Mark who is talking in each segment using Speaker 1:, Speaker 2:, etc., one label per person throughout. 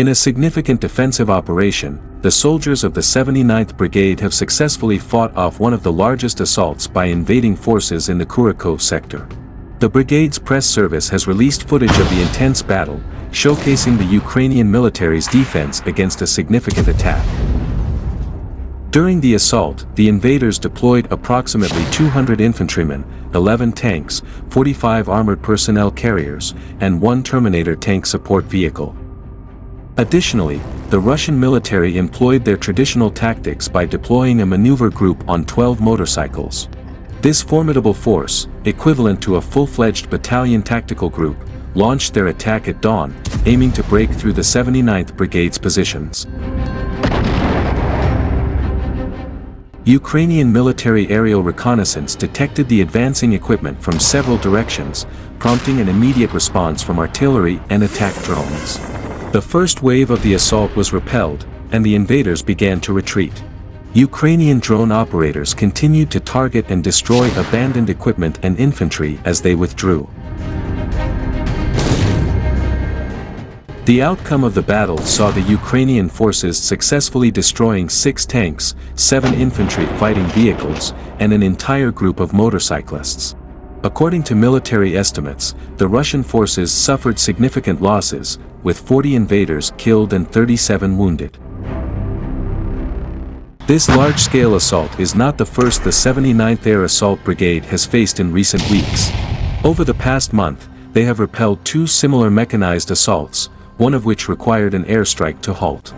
Speaker 1: In a significant defensive operation, the soldiers of the 79th Brigade have successfully fought off one of the largest assaults by invading forces in the Kurakov sector. The brigade's press service has released footage of the intense battle, showcasing the Ukrainian military's defense against a significant attack. During the assault, the invaders deployed approximately 200 infantrymen, 11 tanks, 45 armored personnel carriers, and 1 Terminator tank support vehicle. Additionally, the Russian military employed their traditional tactics by deploying a maneuver group on 12 motorcycles. This formidable force, equivalent to a full-fledged battalion tactical group, launched their attack at dawn, aiming to break through the 79th Brigade's positions. Ukrainian military aerial reconnaissance detected the advancing equipment from several directions, prompting an immediate response from artillery and attack drones. The first wave of the assault was repelled, and the invaders began to retreat. Ukrainian drone operators continued to target and destroy abandoned equipment and infantry as they withdrew. The outcome of the battle saw the Ukrainian forces successfully destroying 6 tanks, 7 infantry fighting vehicles, and an entire group of motorcyclists. According to military estimates, the Russian forces suffered significant losses, with 40 invaders killed and 37 wounded. This large-scale assault is not the first the 79th Air Assault Brigade has faced in recent weeks. Over the past month, they have repelled 2 similar mechanized assaults, one of which required an airstrike to halt.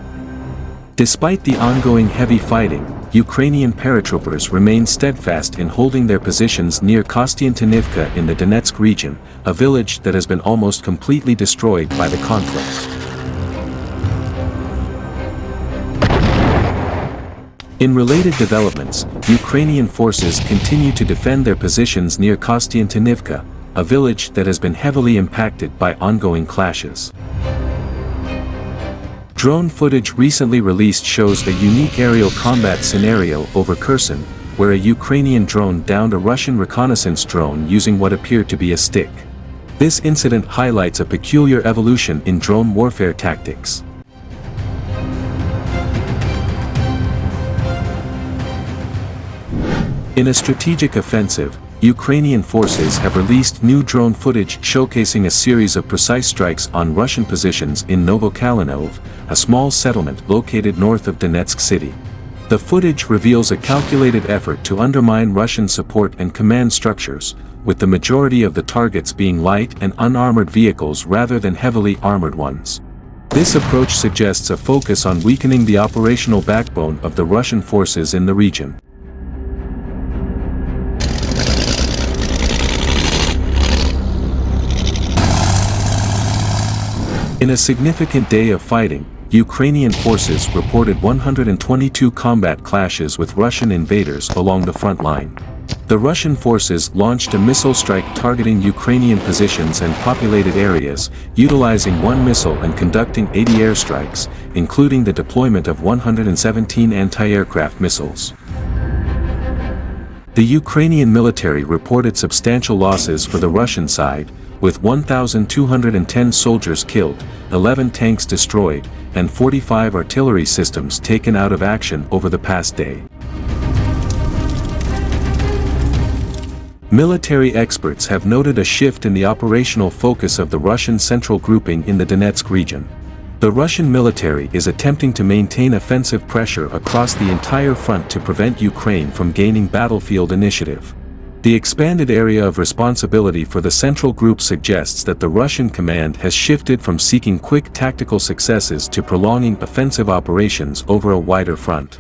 Speaker 1: Despite the ongoing heavy fighting, Ukrainian paratroopers remain steadfast in holding their positions near Kostiantynivka in the Donetsk region, a village that has been almost completely destroyed by the conflict. In related developments, Ukrainian forces continue to defend their positions near Kostiantynivka, a village that has been heavily impacted by ongoing clashes. Drone footage recently released shows a unique aerial combat scenario over Kherson, where a Ukrainian drone downed a Russian reconnaissance drone using what appeared to be a stick. This incident highlights a peculiar evolution in drone warfare tactics. In a strategic offensive, Ukrainian forces have released new drone footage showcasing a series of precise strikes on Russian positions in Novokalinov, a small settlement located north of Donetsk city. The footage reveals a calculated effort to undermine Russian support and command structures, with the majority of the targets being light and unarmored vehicles rather than heavily armored ones. This approach suggests a focus on weakening the operational backbone of the Russian forces in the region. In a significant day of fighting, Ukrainian forces reported 122 combat clashes with Russian invaders along the front line. The Russian forces launched a missile strike targeting Ukrainian positions and populated areas, utilizing 1 missile and conducting 80 airstrikes, including the deployment of 117 anti-aircraft missiles. The Ukrainian military reported substantial losses for the Russian side, with 1,210 soldiers killed, 11 tanks destroyed, and 45 artillery systems taken out of action over the past day. Military experts have noted a shift in the operational focus of the Russian central grouping in the Donetsk region. The Russian military is attempting to maintain offensive pressure across the entire front to prevent Ukraine from gaining battlefield initiative. The expanded area of responsibility for the central group suggests that the Russian command has shifted from seeking quick tactical successes to prolonging offensive operations over a wider front.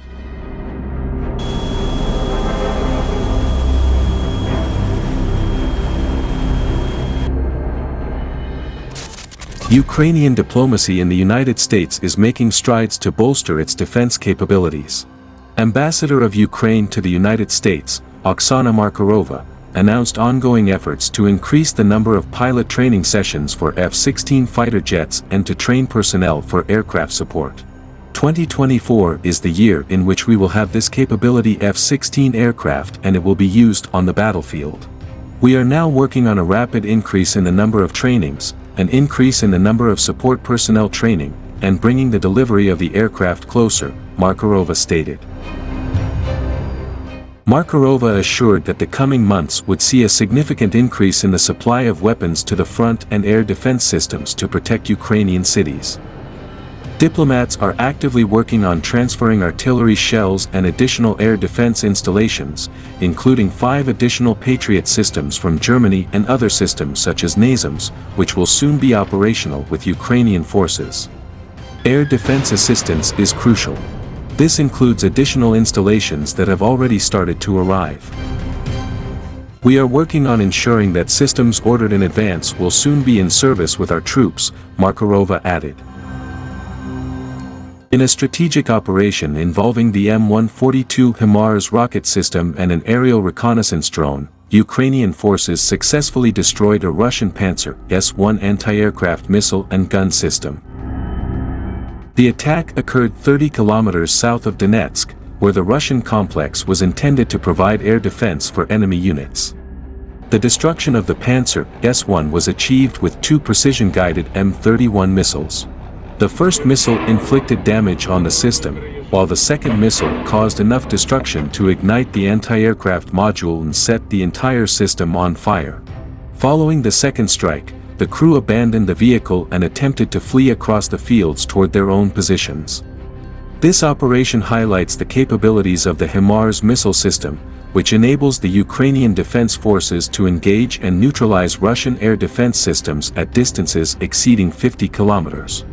Speaker 1: Ukrainian diplomacy in the United States is making strides to bolster its defense capabilities. Ambassador of Ukraine to the United States, Oksana Markarova, announced ongoing efforts to increase the number of pilot training sessions for F-16 fighter jets and to train personnel for aircraft support. 2024 is the year in which we will have this capability F-16 aircraft and it will be used on the battlefield. We are now working on a rapid increase in the number of trainings, an increase in the number of support personnel training, and bringing the delivery of the aircraft closer, Markarova stated. Markarova assured that the coming months would see a significant increase in the supply of weapons to the front and air defense systems to protect Ukrainian cities. Diplomats are actively working on transferring artillery shells and additional air defense installations, including 5 additional Patriot systems from Germany and other systems such as NASAMS, which will soon be operational with Ukrainian forces. Air defense assistance is crucial. This includes additional installations that have already started to arrive. We are working on ensuring that systems ordered in advance will soon be in service with our troops, Markarova added. In a strategic operation involving the M142 HIMARS rocket system and an aerial reconnaissance drone, Ukrainian forces successfully destroyed a Russian Panzer S-1 anti-aircraft missile and gun system. The attack occurred 30 kilometers south of Donetsk, where the Russian complex was intended to provide air defense for enemy units. The destruction of the Panzer S-1 was achieved with 2 precision-guided M31 missiles. The first missile inflicted damage on the system, while the second missile caused enough destruction to ignite the anti-aircraft module and set the entire system on fire. Following the second strike, the crew abandoned the vehicle and attempted to flee across the fields toward their own positions. This operation highlights the capabilities of the HIMARS missile system, which enables the Ukrainian defense forces to engage and neutralize Russian air defense systems at distances exceeding 50 kilometers.